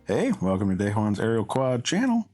Hey, welcome to Daejuan's Aerial Quad channel.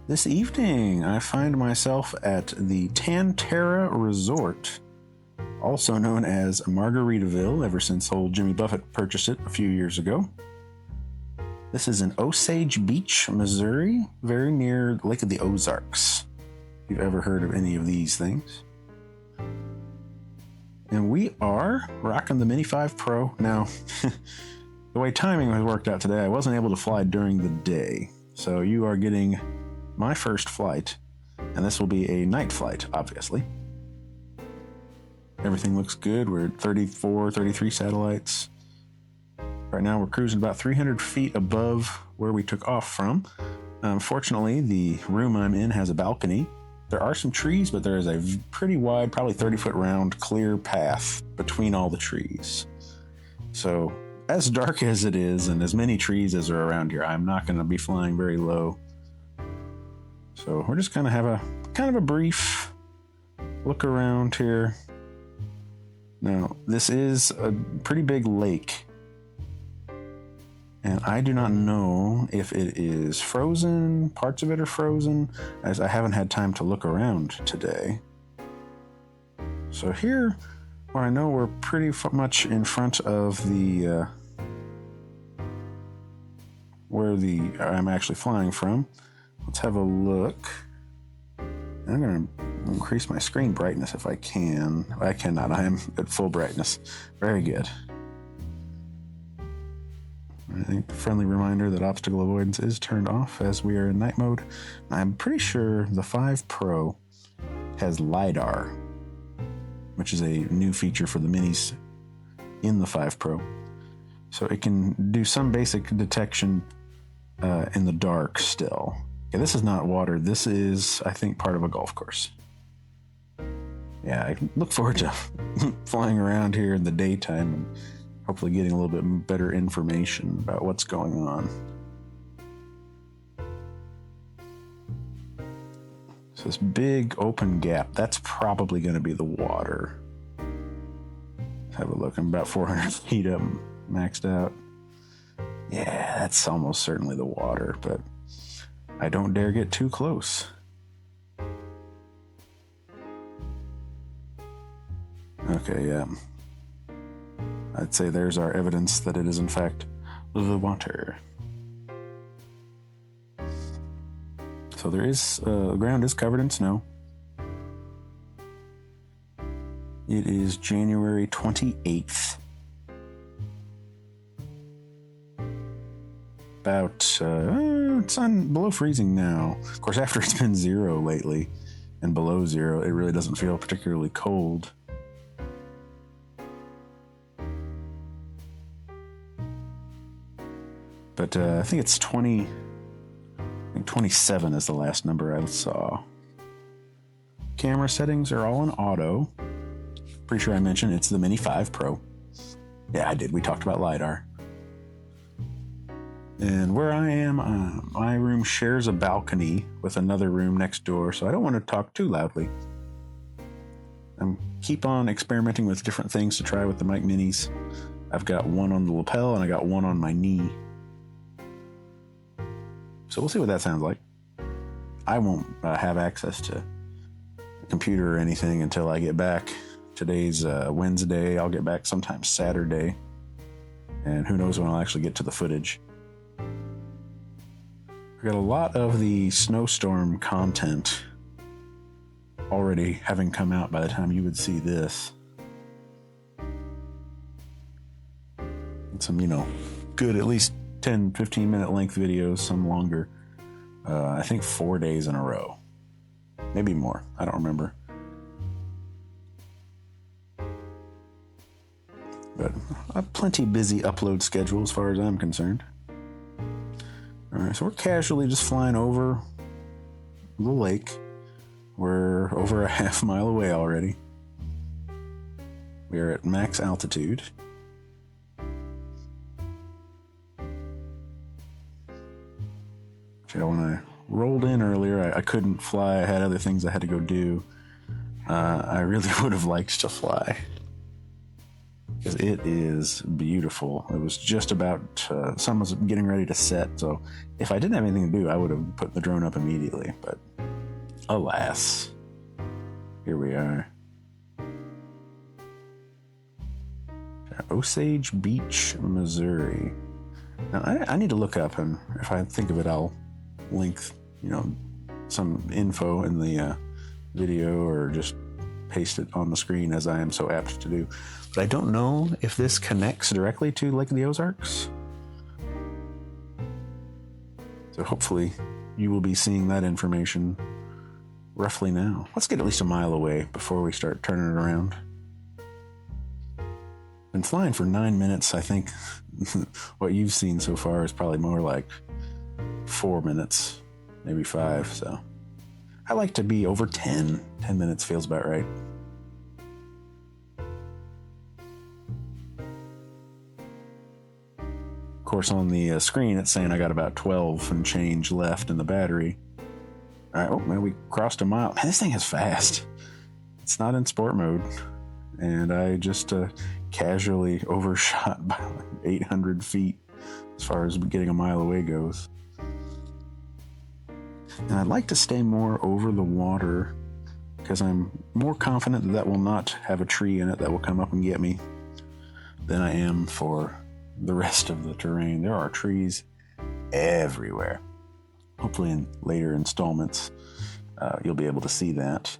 This evening, I find myself at the Tantera Resort, also known as Margaritaville, ever since old Jimmy Buffett purchased it a few years ago. This is in Osage Beach, Missouri, very near Lake of the Ozarks, if you've ever heard of any of these things. And we are rocking the Mini 5 Pro. Now, the way timing has worked out today, I wasn't able to fly during the day. So you are getting my first flight, and this will be a night flight, obviously. Everything looks good. We're at 34, 33 satellites. Right now we're cruising about 300 feet above where we took off from. Fortunately, the room I'm in has a balcony. There are some trees, but there is a pretty wide, probably 30-foot round, clear path between all the trees. So, as dark as it is, and as many trees as are around here, I'm not going to be flying very low. So we're just going to have a brief look around here. Now, this is a pretty big lake, and I do not know if it is frozen. Parts of it are frozen, as I haven't had time to look around today. So here, where I know we're pretty much in front of the where I'm actually flying from. Let's have a look. I'm going to increase my screen brightness if I can. I cannot. I am at full brightness. Very good. I think friendly reminder that obstacle avoidance is turned off as we are in night mode. I'm pretty sure the 5 Pro has LiDAR, which is a new feature for the minis in the 5 Pro. So it can do some basic detection in the dark still. Okay, this is not water. This is, I think, part of a golf course. Yeah, I look forward to flying around here in the daytime and hopefully getting a little bit better information about what's going on. So this big open gap, that's probably going to be the water. Let's have a look. I'm about 400 feet up, maxed out. Yeah, that's almost certainly the water, but I don't dare get too close. Okay, yeah. I'd say there's our evidence that it is in fact the water. So there is, the ground is covered in snow. It is January 28th. About, it's below freezing now. Of course, after it's been 0 lately and below 0, it really doesn't feel particularly cold. But I think it's 27 is the last number I saw. Camera settings are all in auto. Pretty sure I mentioned it's the Mini 5 Pro. Yeah, I did. We talked about LiDAR. And where I am, my room shares a balcony with another room next door, so I don't want to talk too loudly. I keep on experimenting with different things to try with the mic minis. I've got one on the lapel and I got one on my knee. So we'll see what that sounds like. I won't have access to a computer or anything until I get back. Today's Wednesday. I'll get back sometime Saturday. And who knows when I'll actually get to the footage. We've got a lot of the snowstorm content already having come out by the time you would see this. And some, good at least 10, 15 minute length videos, some longer. I think 4 days in a row. Maybe more. I don't remember. But a plenty busy upload schedule as far as I'm concerned. Alright, so we're casually just flying over the lake. We're over a half mile away already. We are at max altitude. When I rolled in earlier, I couldn't fly. I had other things I had to go do. I really would have liked to fly. because it is beautiful. It was just about, sun was getting ready to set, so if I didn't have anything to do, I would have put the drone up immediately, but alas, here we are. Osage Beach, Missouri. Now, I need to look up, and if I think of it, I'll link, some info in the video or just paste it on the screen as I am so apt to do. But I don't know if this connects directly to Lake of the Ozarks. So hopefully you will be seeing that information roughly now. Let's get at least a mile away before we start turning it around. Been flying for 9 minutes. I think what you've seen so far is probably more like 4 minutes, maybe 5. So I like to be over 10. 10 minutes feels about right. Of course, on the screen, it's saying I got about 12 and change left in the battery. All right, man, we crossed a mile. Man, this thing is fast. It's not in sport mode. And I just casually overshot by like 800 feet as far as getting a mile away goes. And I'd like to stay more over the water because I'm more confident that will not have a tree in it that will come up and get me than I am for the rest of the terrain. There are trees everywhere. Hopefully in later installments, you'll be able to see that.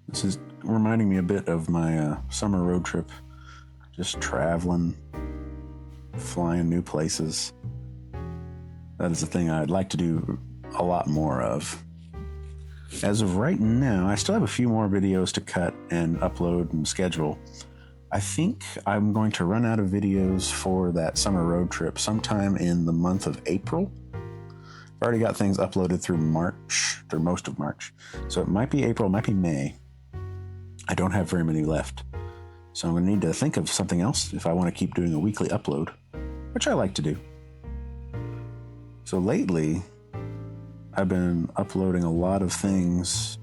This is reminding me a bit of my summer road trip. Just traveling, flying new places. That is a thing I'd like to do a lot more of. As of right now, I still have a few more videos to cut and upload and schedule. I think I'm going to run out of videos for that summer road trip sometime in the month of April. I've already got things uploaded through March, or most of March. So it might be April, it might be May. I don't have very many left. So I'm going to need to think of something else if I want to keep doing a weekly upload, which I like to do. So lately, I've been uploading a lot of things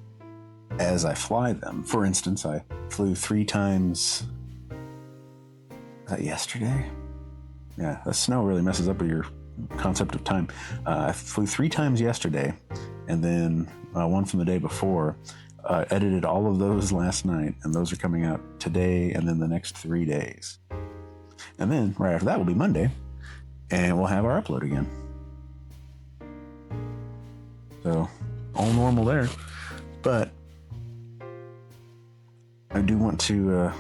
as I fly them. For instance, I flew 3 times. Was that yesterday? Yeah, the snow really messes up with your concept of time. I flew 3 times yesterday, and then one from the day before. Edited all of those last night, and those are coming out today and then the next 3 days. And then right after that will be Monday, and we'll have our upload again. So all normal there. But I do want to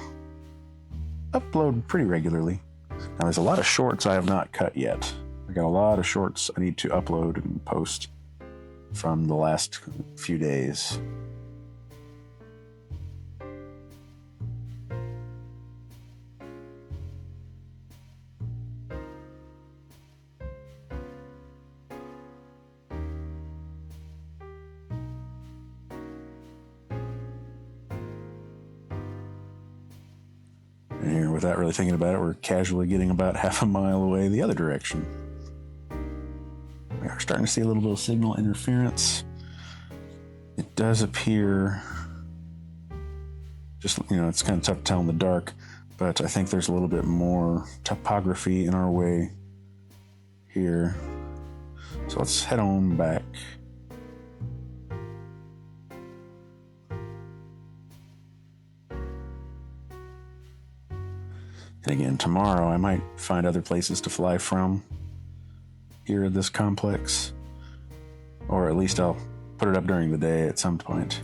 upload pretty regularly. Now there's a lot of shorts I have not cut yet. I got a lot of shorts I need to upload and post from the last few days. Here, without really thinking about it, we're casually getting about half a mile away the other direction. We are starting to see a little bit of signal interference. It does appear, just, it's kind of tough to tell in the dark, but I think there's a little bit more topography in our way here. So let's head on back. And again, tomorrow I might find other places to fly from here at this complex, or at least I'll put it up during the day at some point.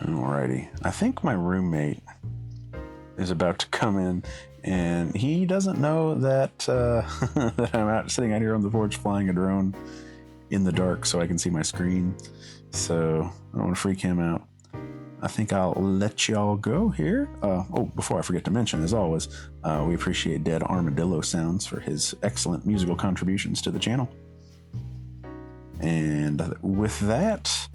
Alrighty. I think my roommate is about to come in, and he doesn't know that that I'm sitting out here on the porch flying a drone in the dark so I can see my screen. So I don't want to freak him out. I think I'll let y'all go here. Before I forget to mention, as always, we appreciate Dead Armadillo Sounds for his excellent musical contributions to the channel. And with that,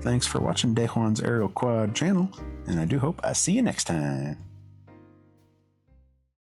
thanks for watching Dejuan's Aerial Quad channel, and I do hope I see you next time.